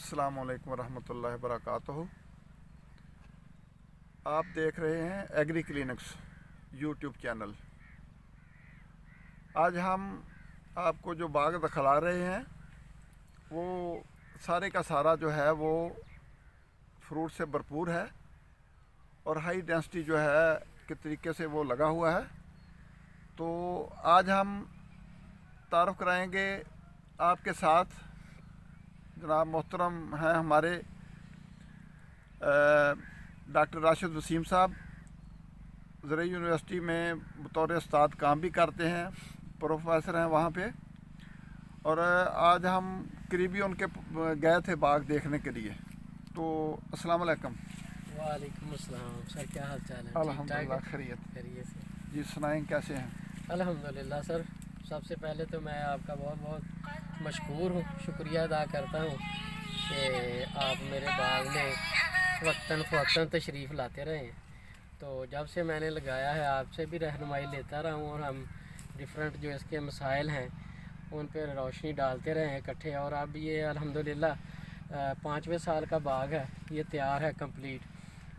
अस्सलामुअलैकुम वरहमतुल्लाहि वबरकातुहू। आप देख रहे हैं एग्री क्लिनिक्स यूट्यूब चैनल। आज हम आपको जो बाग दिखला रहे हैं वो सारे का सारा जो है वो फ्रूट से भरपूर है और हाई डेंसिटी जो है के तरीके से वो लगा हुआ है। तो आज हम तारुफ कराएंगे आपके साथ जनाब मोहतरम हैं हमारे डॉक्टर राशिद वसीम साहब, ज़रई यूनिवर्सिटी में बतौर उस्ताद काम भी करते हैं, प्रोफेसर हैं वहाँ पे। और आज हम करीबी उनके गए थे बाग देखने के लिए। तो अस्सलाम वालेकुम। वालेकुम अस्सलाम सर, क्या हाल चाल है? अल्हम्दुलिल्लाह खैरियत से जी। सुनाएं कैसे हैं? अल्हम्दुलिल्लाह सर, सबसे पहले तो मैं आपका बहुत बहुत मशकूर हूँ, शुक्रिया अदा करता हूँ कि आप मेरे बाग में वक्तन फ़वक्तन तशरीफ़ लाते रहे हैं। तो जब से मैंने लगाया है आपसे भी रहनुमाई लेता रहा हूँ और हम डिफरेंट जो इसके मसाइल हैं उन पर रोशनी डालते रहे हैं इकट्ठे। और अब ये अल्हम्दुलिल्लाह 5वें साल का बाग है, ये तैयार है कंप्लीट।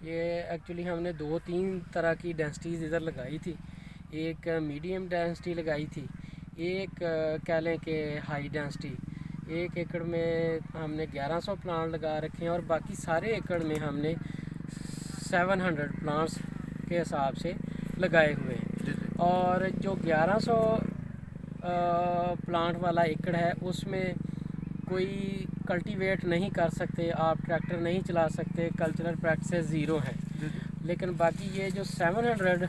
ये एक्चुअली हमने 2-3 तरह की डेंसिटीज़ इधर लगाई थी। एक मीडियम डेंसिटी लगाई थी, एक कह लें कि हाई डेंसिटी। 1 एकड़ में हमने 1100 प्लांट लगा रखे हैं और बाकी सारे एकड़ में हमने 700 प्लांट्स के हिसाब से लगाए हुए हैं। और जो 1100 प्लांट वाला एकड़ है उसमें कोई कल्टीवेट नहीं कर सकते, आप ट्रैक्टर नहीं चला सकते, कल्चरल प्रैक्टिस ज़ीरो है। लेकिन बाकी ये जो 700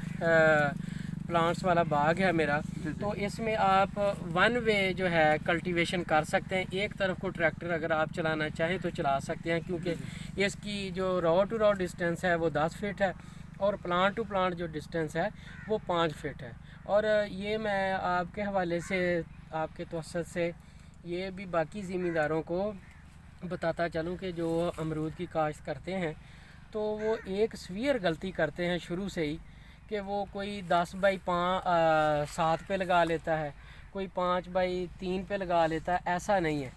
प्लांट्स वाला बाग है मेरा, तो इसमें आप 1 वे जो है कल्टीवेशन कर सकते हैं। एक तरफ को ट्रैक्टर अगर आप चलाना चाहें तो चला सकते हैं, क्योंकि इसकी जो रॉ टू रॉ डिस्टेंस है वो 10 फीट है और प्लांट टू प्लांट जो डिस्टेंस है वो 5 फीट है। और ये मैं आपके हवाले से, आपके तवज्जुह से ये भी बाकी ज़मींदारों को बताता चलूँ कि जो अमरूद की काश्त करते हैं तो वो एक सवीयर गलती करते हैं शुरू से ही कि वो कोई 10 बाई 7 पे लगा लेता है, कोई 5 बाई 3 पे लगा लेता है। ऐसा नहीं है।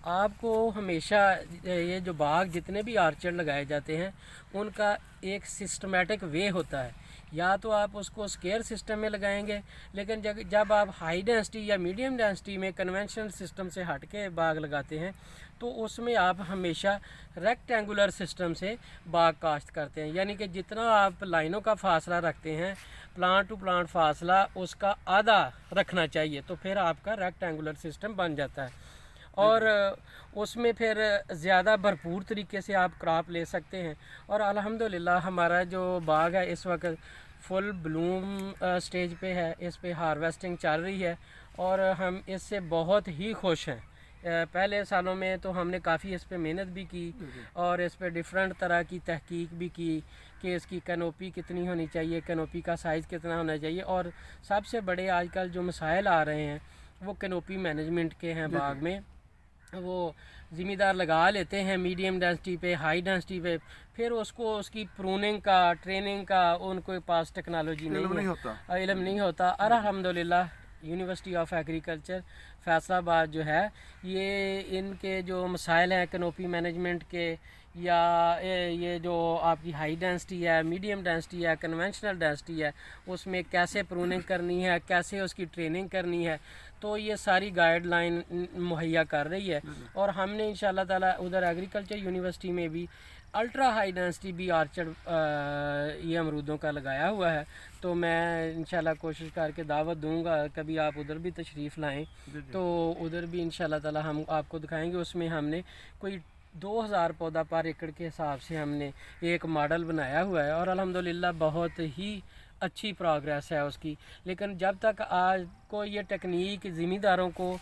आपको हमेशा ये जो बाग जितने भी आर्चर लगाए जाते हैं उनका एक सिस्टमेटिक वे होता है। या तो आप उसको स्केयर सिस्टम में लगाएंगे, लेकिन जब आप हाई डेंसिटी या मीडियम डेंसिटी में कन्वेंशनल सिस्टम से हट के बाग लगाते हैं तो उसमें आप हमेशा रेक्टेंगुलर सिस्टम से बाग काश्त करते हैं। यानी कि जितना आप लाइनों का फासला रखते हैं, प्लांट टू प्लांट फासला उसका आधा रखना चाहिए, तो फिर आपका रेक्टेंगुलर सिस्टम बन जाता है और उसमें फिर ज़्यादा भरपूर तरीके से आप क्रॉप ले सकते हैं। और अल्हम्दुलिल्लाह हमारा जो बाग है इस वक्त फुल ब्लूम स्टेज पे है, इस पे हार्वेस्टिंग चल रही है और हम इससे बहुत ही खुश हैं। पहले सालों में तो हमने काफ़ी इस पे मेहनत भी की और इस पे डिफरेंट तरह की तहकीक भी की कि इसकी कैनोपी कितनी होनी चाहिए, कैनोपी का साइज़ कितना होना चाहिए। और सबसे बड़े आजकल जो मसाइल आ रहे हैं वो कैनोपी मैनेजमेंट के हैं बाग में। वो ज़िम्मेदार लगा लेते हैं मीडियम डेंसिटी पे, हाई डेंसिटी पे, फिर उसको उसकी प्रूनिंग का, ट्रेनिंग का उनके पास टेक्नोलॉजी नहीं होता, इल्म नहीं होता। और अल्हम्दुलिल्लाह यूनिवर्सिटी ऑफ एग्रीकल्चर फैसलाबाद जो है ये इनके जो मसाइल हैं कैनोपी मैनेजमेंट के, या ये जो आपकी हाई डेंसिटी है, मीडियम डेंसिटी है, कन्वेंशनल डेंसिटी है, उसमें कैसे प्रूनिंग करनी है, कैसे उसकी ट्रेनिंग करनी है, तो ये सारी गाइडलाइन मुहैया कर रही है। और हमने इंशाल्लाह ताला उधर एग्रीकल्चर यूनिवर्सिटी में भी अल्ट्रा हाई डेंसिटी भी आर्चर्ड ये अमरूदों का लगाया हुआ है। तो मैं इंशाल्लाह कोशिश करके दावत दूंगा, कभी आप उधर भी तशरीफ़ लाएं तो उधर भी इंशाल्लाह ताला हम आपको दिखाएंगे। उसमें हमने कोई 2000 पौधा पर एकड़ के हिसाब से हमने एक मॉडल बनाया हुआ है और अल्हम्दुलिल्लाह बहुत ही अच्छी प्रोग्रेस है उसकी। लेकिन जब तक आज को ये टेक्निक ज़िम्मेदारों को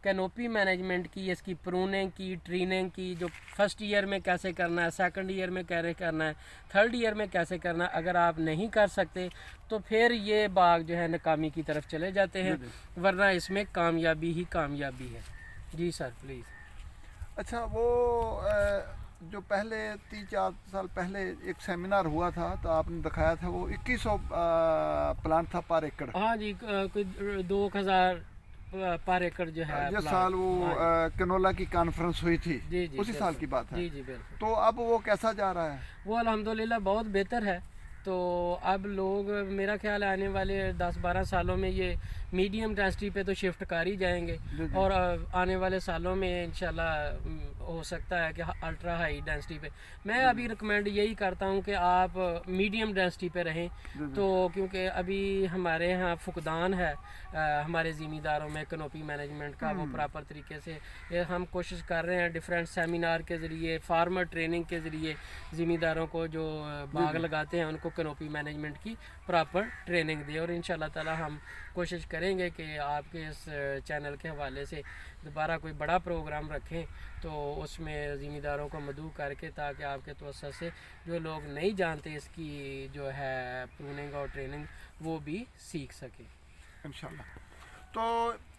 कैनोपी मैनेजमेंट की, इसकी प्रूनिंग की, ट्रेनिंग की, जो फर्स्ट ईयर में कैसे करना है, सेकंड ईयर में कैसे करना है, थर्ड ईयर में कैसे करना है, अगर आप नहीं कर सकते तो फिर ये बाग जो है नाकामी की तरफ चले जाते हैं, वरना इसमें कामयाबी ही कामयाबी है। जी सर प्लीज़। अच्छा, वो जो पहले 3-4 साल पहले एक सेमिनार हुआ था तो आपने दिखाया था वो 2100 प्लांट था पर एकड़। हाँ जी, कोई 2000 पर एकड़ जो है जिस प्लांट। साल वो कनोला की कॉन्फ्रेंस हुई थी, जी जी उसी साल की बात है। जी जी बिल्कुल। तो अब वो कैसा जा रहा है? वो अल्हम्दुलिल्लाह बहुत बेहतर है। तो अब लोग मेरा ख्याल है आने वाले 10-12 सालों में ये मीडियम डेंसिटी पे तो शिफ्ट कर ही जाएंगे, जी जी। और आने वाले सालों में इंशाल्लाह हो सकता है कि अल्ट्रा हाई डेंसिटी पे। मैं अभी रिकमेंड यही करता हूँ कि आप मीडियम डेंसिटी पे रहें। जी जी। तो क्योंकि अभी हमारे यहाँ फुकदान है हमारे ज़मींदारों में कनोपी मैनेजमेंट का, वो प्रॉपर तरीके से ये हम कोशिश कर रहे हैं डिफरेंट सेमिनार के ज़रिए, फार्मर ट्रेनिंग के ज़रिए ज़मींदारों को जो बाग लगाते हैं उनको कनोपी मैनेजमेंट की प्रॉपर ट्रेनिंग दें। और इंशाल्लाह ताला हम कोशिश करेंगे कि आपके इस चैनल के हवाले से दोबारा कोई बड़ा प्रोग्राम रखें, तो उसमें ज़मींदारों को मदऊ करके, ताकि आपके तवज्जो से जो लोग नहीं जानते इसकी जो है प्रूनिंग और ट्रेनिंग वो भी सीख सकें इंशाल्लाह। तो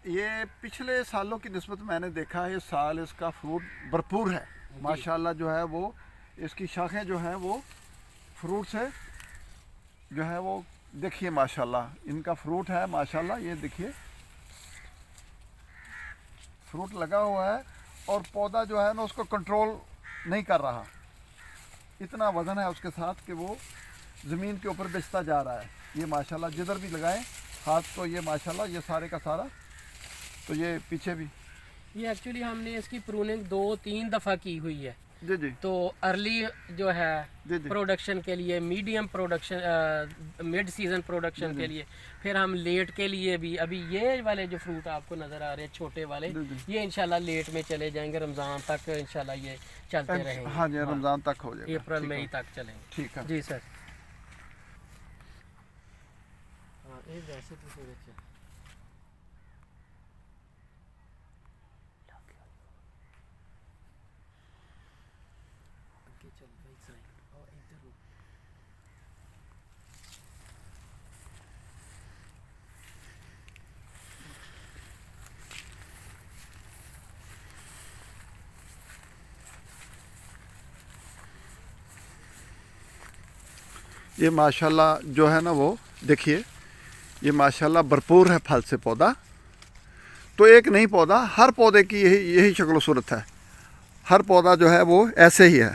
ये पिछले सालों की निस्बत मैंने देखा है, इस साल इसका फ्रूट भरपूर है माशाल्लाह। जो है वो इसकी शाखें जो हैं वो फ्रूट से जो है वो देखिए माशाल्लाह इनका फ्रूट है माशाल्लाह। ये देखिए फ्रूट लगा हुआ है, और पौधा जो है ना उसको कंट्रोल नहीं कर रहा। इतना वज़न है उसके साथ कि वो ज़मीन के ऊपर बिछता जा रहा है। ये माशाल्लाह जिधर भी लगाएं हाथ, तो ये माशाल्लाह ये सारे का सारा, तो ये पीछे भी ये एक्चुअली हमने इसकी प्रूनिंग 2-3 दफ़ा की हुई है। जी जी तो अर्ली जो है जी जी प्रोडक्शन के लिए, medium production, mid season production के लिए, फिर हम लेट के लिए भी, अभी ये वाले जो फ्रूट आपको नज़र आ रहे हैं छोटे वाले, जी जी। ये इंशाल्लाह लेट में चले जाएंगे, रमज़ान तक इंशाल्लाह ये चलते रहेंगे। हाँ जी, रमज़ान तक हो जाएगा, अप्रैल ठीक मई है। तक चलेंगे। ठीक है। जी सर। हाँ ये वैसे तो फिर अच्छा ये माशाल्लाह जो है ना वो देखिए, ये माशाल्लाह भरपूर है फल से पौधा। तो एक नहीं पौधा, हर पौधे की यही शक्ल सूरत है। हर पौधा जो है वो ऐसे ही है।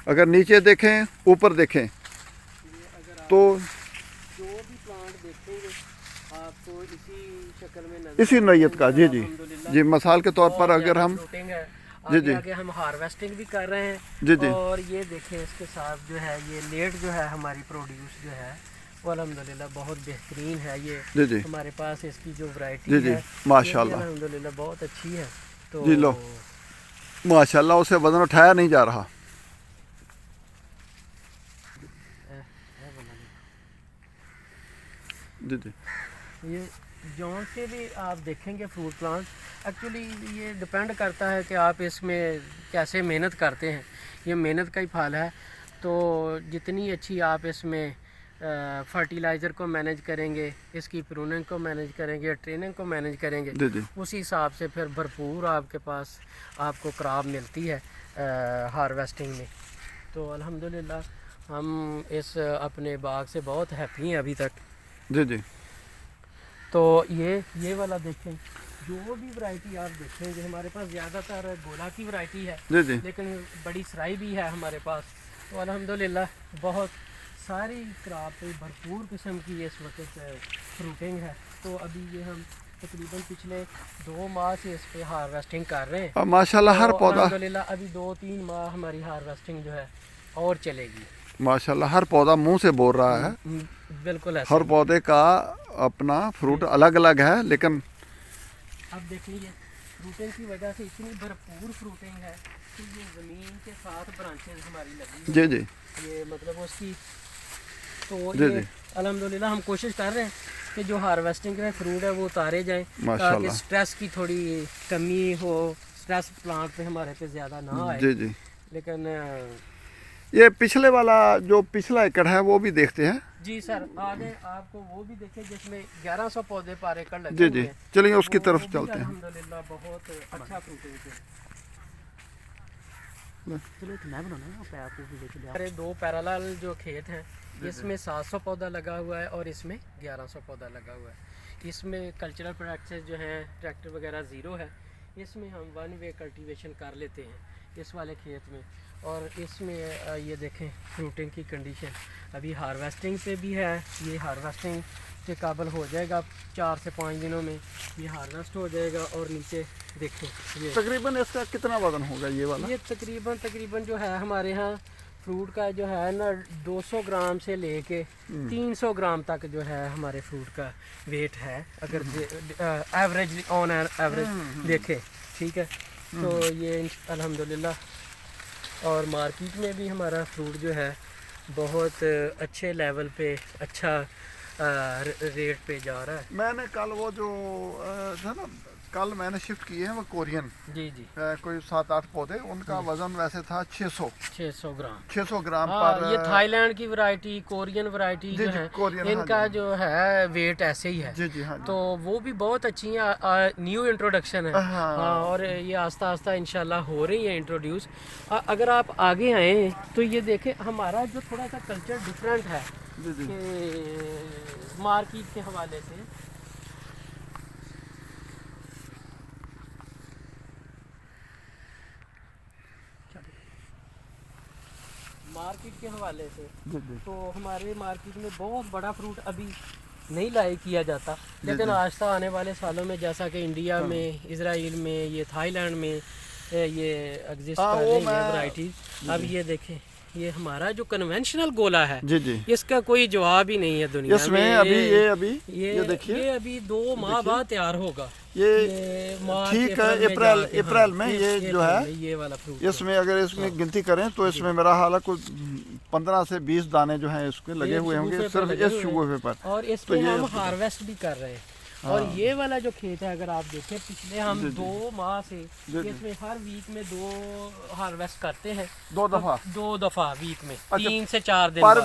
अगर नीचे देखें ऊपर देखें तो जो भी प्लांट देखेंगे आपको इसी शक्ल में नजर, इसी नौइयत का। जी जी अल्हम्दुलिल्लाह। जी, मिसाल के तौर पर बहुत अगर ज़्यादा हम फ्रूटिंग है। जी, आगे जी। आगे हम हार्वेस्टिंग भी कर रहे हैं। जी, जी। और ये देखें इसके साथ जो है ये लेट जो है हमारी प्रोड्यूस जो है वो अल्हम्दुलिल्लाह बहुत बेहतरीन है। ये जी जी हमारे पास इसकी जो वैरायटी जी जी है माशाल्लाह अल्हम्दुलिल्लाह बहुत अच्छी है। तो जी लो माशाल्लाह, उसे वजन उठाया नहीं जा रहा। जी जी ये जौन से भी आप देखेंगे फ्रूट प्लांट, एक्चुअली ये डिपेंड करता है कि आप इसमें कैसे मेहनत करते हैं। ये मेहनत का ही फल है। तो जितनी अच्छी आप इसमें फर्टिलाइज़र को मैनेज करेंगे, इसकी प्रूनिंग को मैनेज करेंगे, ट्रेनिंग को मैनेज करेंगे, जी जी उसी हिसाब से फिर भरपूर आपके पास आपको क्रॉप मिलती है हार्वेस्टिंग में। तो अल्हम्दुलिल्लाह हम इस अपने बाग से बहुत हैप्पी हैं अभी तक। जी जी तो ये वाला देखें, जो भी वैरायटी आप देखेंगे हमारे पास ज़्यादातर गोला की वैरायटी है, जी जी लेकिन बड़ी सराई भी है हमारे पास। तो अल्हम्दुलिल्लाह बहुत सारी क्रॉप भरपूर किस्म की इस वक्त फ्रूटिंग है। तो अभी ये हम तकरीबन पिछले 2 माह से इस पे हार्वेस्टिंग कर रहे हैं। अब माशाल्लाह हर तो पौधा अल्हम्दुलिल्लाह अभी 2-3 माह हमारी हार्वेस्टिंग जो है और चलेगी। माशाल्लाह हर पौधा मुंह से बोल रहा है। बिल्कुल ऐसा हर पौधे का अपना फ्रूट अलग अलग है, लेकिन अब देख लीजिए फ्रूटिंग की वजह से इतनी भरपूर फ्रूटिंग है कि ये ज़मीन के साथ ब्रांचेस हमारी लगी जी हैं। जी ये मतलब उसकी तो जी, ये जी। अल्हम्दुलिल्लाह हम कोशिश कर रहे हैं कि जो हार्वेस्टिंग में फ्रूट है वो उतारे जाएं, ताकि माशाल्लाह। स्ट्रेस की थोड़ी कमी हो, स्ट्रेस प्लांट पे हमारे पे ज़्यादा ना आए। जी जी लेकिन ये पिछले वाला जो पिछला एकड़ है वो भी देखते हैं। जी सर, आगे आपको वो भी देखें जिसमें 1100 पौधे पर एकड़ लगे जी हुए जी हैं। चलिए उसकी वो तरफ भी चलते हैं। अल्हम्दुलिल्लाह बहुत अच्छा फ्रूटिंग है। चलो एक मैं बनाना है, आप आपको भी देख लिया। अरे 2 पैरेलल जो खेत हैं, इसमें 700 पौधा लगा हुआ है और इसमें 1100 पौधा लगा हुआ है। इसमें कल्चरल प्रैक्टिस जो है ट्रैक्टर वगैरह ज़ीरो है। इसमें हम 1 वे कल्टीवेशन कर लेते हैं इस वाले खेत में। और इसमें ये देखें फ्रूटिंग की कंडीशन अभी हार्वेस्टिंग पे भी है। ये हार्वेस्टिंग के काबिल हो जाएगा 4 से 5 दिनों में, ये हार्वेस्ट हो जाएगा। और नीचे देखें ये तकरीबन इसका कितना वजन होगा ये वाला? ये तकरीबन जो है हमारे यहाँ फ्रूट का जो है ना 200 ग्राम से लेके 300 ग्राम तक जो है हमारे फ्रूट का वेट है, अगर एवरेज ऑन एवरेज देखें, ठीक है। तो ये अल्हम्दुलिल्लाह और मार्केट में भी हमारा फ्रूट जो है बहुत अच्छे लेवल पे अच्छा रेट पे जा रहा है। मैंने कल वो जो था ना, कल मैंने शिफ्ट किए हैं वो कोरियन, जी जी, कोई 7-8 पौधे, उनका वजन वैसे था 600 ग्राम। 600 ग्राम हाँ, पर। ये थाईलैंड की वैरायटी, कोरियन वैरायटी जो है कोरियन, इनका हाँ जो है वेट ऐसे ही है। जी जी, हाँ जी। तो वो भी बहुत अच्छी है, न्यू इंट्रोडक्शन है। हाँ। हाँ, और ये आस्ता आस्ता इंशाल्लाह हो रही है इंट्रोड्यूस। अगर आप आगे आए तो ये देखें हमारा जो थोड़ा सा कल्चर डिफरेंट है जी जी। कि मार्केट के हवाले से। मार्केट के हवाले से जी जी। तो हमारे मार्केट में बहुत बड़ा फ्रूट अभी नहीं लाए किया जाता, लेकिन आस्ता आने वाले सालों में जैसा कि इंडिया में, इजराइल में, ये थाईलैंड में ये एग्जिस्ट कर रही है वैरायटीज। अब ये देखें ये हमारा जो कन्वेंशनल गोला है जी जी, इसका कोई जवाब ही नहीं है दुनिया इसमें में। ये देखिए, ये अभी 2 माह बाद तैयार होगा। ये मार्च ठीक है, अप्रैल अप्रैल में ये जो है ये वाला फ्रूट इसमें अगर इसमें गिनती करें तो इसमें मेरा हाल कुछ 15 से 20 दाने जो हैं इसके लगे हुए होंगे सिर्फ इस शुगुफे पर। और इस पे हम हार्वेस्ट भी कर रहे हैं। और ये वाला जो खेत है अगर आप देखें पिछले हम 2 माह से इसमें हर वीक में 2 हार्वेस्ट करते हैं। 2 दफा वीक में, 3 से 4 दिन पर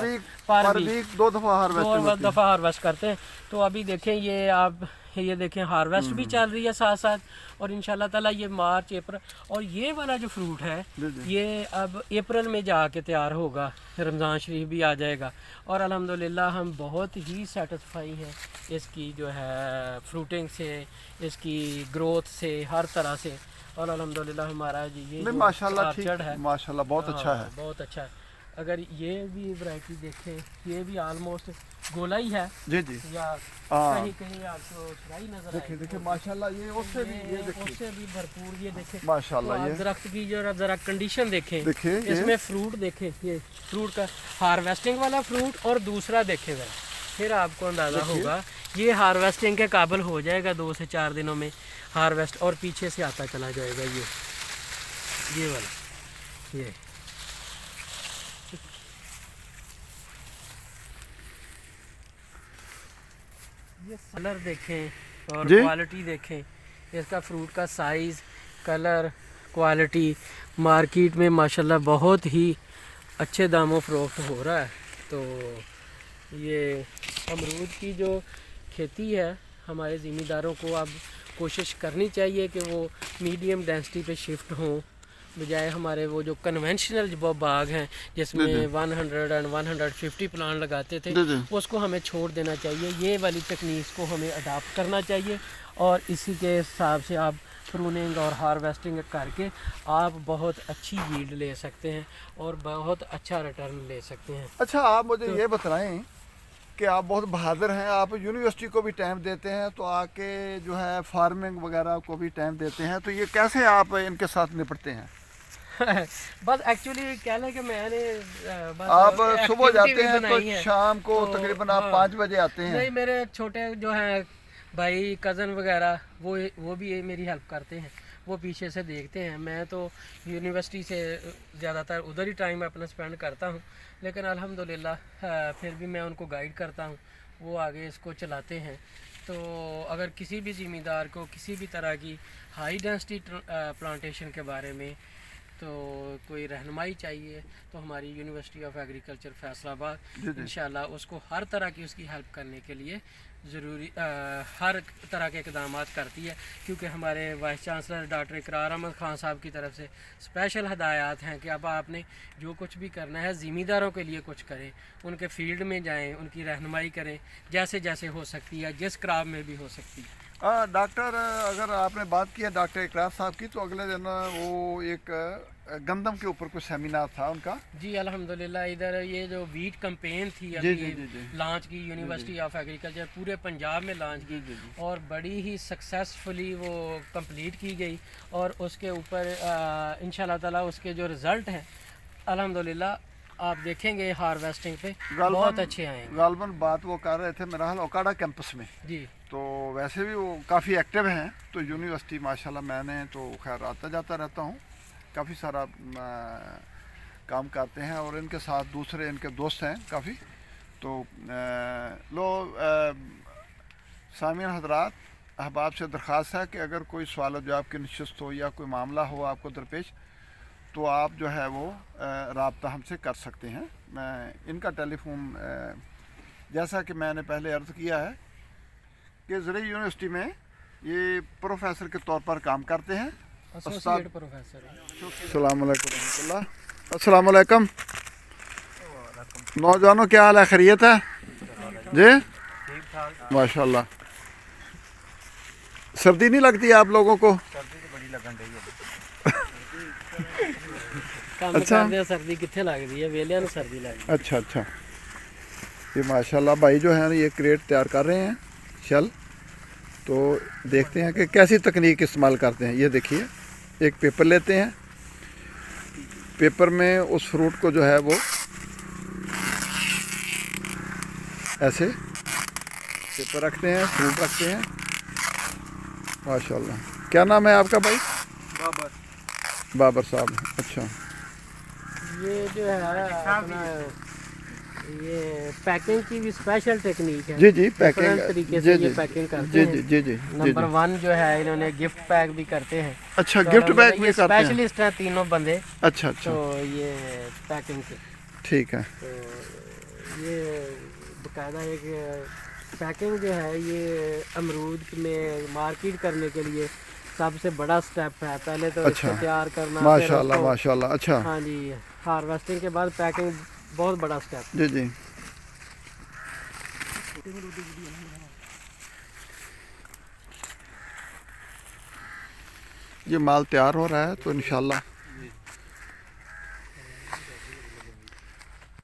बाद। वीक 2 दफा हार्वेस्ट करते हैं। तो अभी देखें ये आप ये देखें हार्वेस्ट भी चल रही है साथ साथ। और इंशाल्लाह ताला ये मार्च अप्रैल, और ये वाला जो फ्रूट है ये अब अप्रैल में जाके तैयार होगा, रमज़ान शरीफ भी आ जाएगा। और अल्हम्दुलिल्लाह हम बहुत ही सेटिस्फाई हैं इसकी जो है फ्रूटिंग से, इसकी ग्रोथ से, हर तरह से। और अल्हम्दुलिल्लाह हमारा ये माशाल्लाह ठीक है, माशाल्लाह बहुत अच्छा है, बहुत अच्छा है। अगर ये भी वैरायटी देखें ये भी ऑलमोस्ट गोला ही है जी जी। या कहीं कहीं आपको फ्राई नजर आए। देखिए माशाल्लाह ये उससे भी, ये देखिए उससे भी भरपूर। ये देखें माशाल्लाह ये दरख्त की जो जरा कंडीशन देखें, देखिए इसमें फ्रूट देखें, ये फ्रूट का हार्वेस्टिंग वाला फ्रूट और दूसरा देखें जरा, फिर आपको अंदाज़ा होगा। ये हार्वेस्टिंग के काबिल हो जाएगा 2 से 4 दिनों में हार्वेस्ट, और पीछे से आता चला जाएगा ये वाला। ये कलर देखें और क्वालिटी देखें, इसका फ्रूट का साइज़, कलर, क्वालिटी मार्केट में माशाल्लाह बहुत ही अच्छे दामों फरोख्त हो रहा है। तो ये अमरूद की जो खेती है हमारे ज़मींदारों को अब कोशिश करनी चाहिए कि वो मीडियम डेंसिटी पे शिफ्ट हों, बजाय हमारे वो जो कन्वेंशनल जो बाग हैं जिसमें 100 और 150 प्लांट लगाते थे उसको हमें छोड़ देना चाहिए। ये वाली तकनीक को हमें अडाप्ट करना चाहिए और इसी के हिसाब से आप प्रूनिंग और हार्वेस्टिंग करके आप बहुत अच्छी यील्ड ले सकते हैं और बहुत अच्छा रिटर्न ले सकते हैं। अच्छा, आप मुझे ये बताएं कि आप बहुत बहादुर हैं, आप यूनिवर्सिटी को भी टाइम देते हैं, तो आके जो है फार्मिंग वगैरह को भी टाइम देते हैं, तो ये कैसे आप इनके साथ निपटते हैं? बस एक्चुअली क्या है कि मैंने आप सुबह जाते हैं तो शाम को तकरीबन आप 5 बजे आते हैं? नहीं, मेरे छोटे जो हैं भाई कज़न वगैरह वो भी मेरी हेल्प करते हैं, वो पीछे से देखते हैं। मैं तो यूनिवर्सिटी से ज़्यादातर उधर ही टाइम अपना स्पेंड करता हूँ, लेकिन अल्हम्दुलिल्लाह फिर भी मैं उनको गाइड करता हूँ, वो आगे इसको चलाते हैं। तो अगर किसी भी ज़मींदार को किसी भी तरह की हाई डेंसिटी प्लांटेशन के बारे में तो कोई रहनुमाई चाहिए तो हमारी यूनिवर्सिटी ऑफ एग्रीकल्चर फैसलाबाद जी जी इंशाल्लाह उसको हर तरह की उसकी हेल्प करने के लिए ज़रूरी हर तरह के इकदाम करती है, क्योंकि हमारे वाइस चांसलर डॉक्टर इकरार अहमद ख़ान साहब की तरफ से स्पेशल हदायत हैं कि अब आपने जो कुछ भी करना है ज़मींदारों के लिए कुछ करें, उनके फील्ड में जाएं, उनकी रहनुमाई करें जैसे जैसे हो सकती है, जिस क्राप में भी हो सकती है। डॉक्टर, अगर आपने बात की है डॉक्टर इकरार साहब की, तो अगले दिन वो एक गंदम के ऊपर कुछ सेमिनार था उनका। जी अल्हम्दुलिल्लाह, इधर ये जो वीट कैंपेन थी जी अभी जी जी जी लॉन्च की यूनिवर्सिटी ऑफ एग्रीकल्चर पूरे पंजाब में लॉन्च की जी जी और बड़ी ही सक्सेसफुली वो कंप्लीट की गई और उसके ऊपर इंशाल्लाह ताला उसके जो रिज़ल्ट हैं अल्हम्दुलिल्लाह आप देखेंगे हार्वेस्टिंग पे बहुत अच्छे आएंगे। गालबन बात वो कर रहे थे मेरा हाल ओकाड़ा कैंपस में, जी तो वैसे भी वो काफ़ी एक्टिव हैं, तो यूनिवर्सिटी माशाल्लाह मैंने तो खैर आता जाता रहता हूँ, काफ़ी सारा काम करते हैं और इनके साथ दूसरे इनके दोस्त हैं काफ़ी। तो सामीन हजरात, अहबाब से दरख्वास्त है कि अगर कोई सवाल जवाब की नशिस्त हो या कोई मामला हो आपको दरपेश, तो आप जो है वो रब्ता हमसे कर सकते हैं। मैं इनका टेलीफोन जैसा कि मैंने पहले अर्ज़ किया है कि ज़रूरी यूनिवर्सिटी में ये प्रोफेसर के तौर पर काम करते हैं। एसोसिएट प्रोफेसर है। अस्सलाम वालेकुम नौजवानों, क्या हाल है? खैरियत है जी? माशाल्लाह। सर्दी नहीं लगती आप लोगों को? सर्दी तो बड़ी लगन रही है। काम अच्छा। करते हैं, सर्दी कितने लगती है, वेलिया सर्दी लगती है। अच्छा अच्छा, ये माशाल्लाह भाई जो है ये क्रेट तैयार कर रहे हैं शल। तो देखते हैं कि कैसी तकनीक इस्तेमाल करते हैं। ये देखिए, एक पेपर लेते हैं, पेपर में उस फ्रूट को जो है वो ऐसे पेपर रखते हैं, फ्रूट रखते हैं। माशाल्लाह। क्या नाम है आपका भाई? बाबर साहब। अच्छा, ये जो है अपना ये पैकिंग की भी स्पेशल टेक्निक है। जी जी, पैकिंग डिफरेंट तरीके जी से जी ये पैकिंग करते जी हैं। जी जी जी जी नंबर जी। 1 जो है इन्होंने गिफ्ट पैक भी करते हैं। अच्छा, तो गिफ्ट पैक ये भी करते हैं? स्पेशलिस्ट हैं तीनों बंदे। अच्छा अच्छा, तो ये पैकिंग के, ठीक है। तो ये बाकायदा एक पैकिंग जो है ये अमरूद में मार्केट करने के लिए सबसे बड़ा स्टेप है। पहले तो अच्छा। इसको तैयार करना, फिर माशाल्लाह उसको- माशाल्लाह। अच्छा हाँ जी, हार्वेस्टिंग के बाद पैकिंग बहुत बड़ा स्टेप। जी जी। ये माल तैयार हो रहा है, तो इंशाल्लाह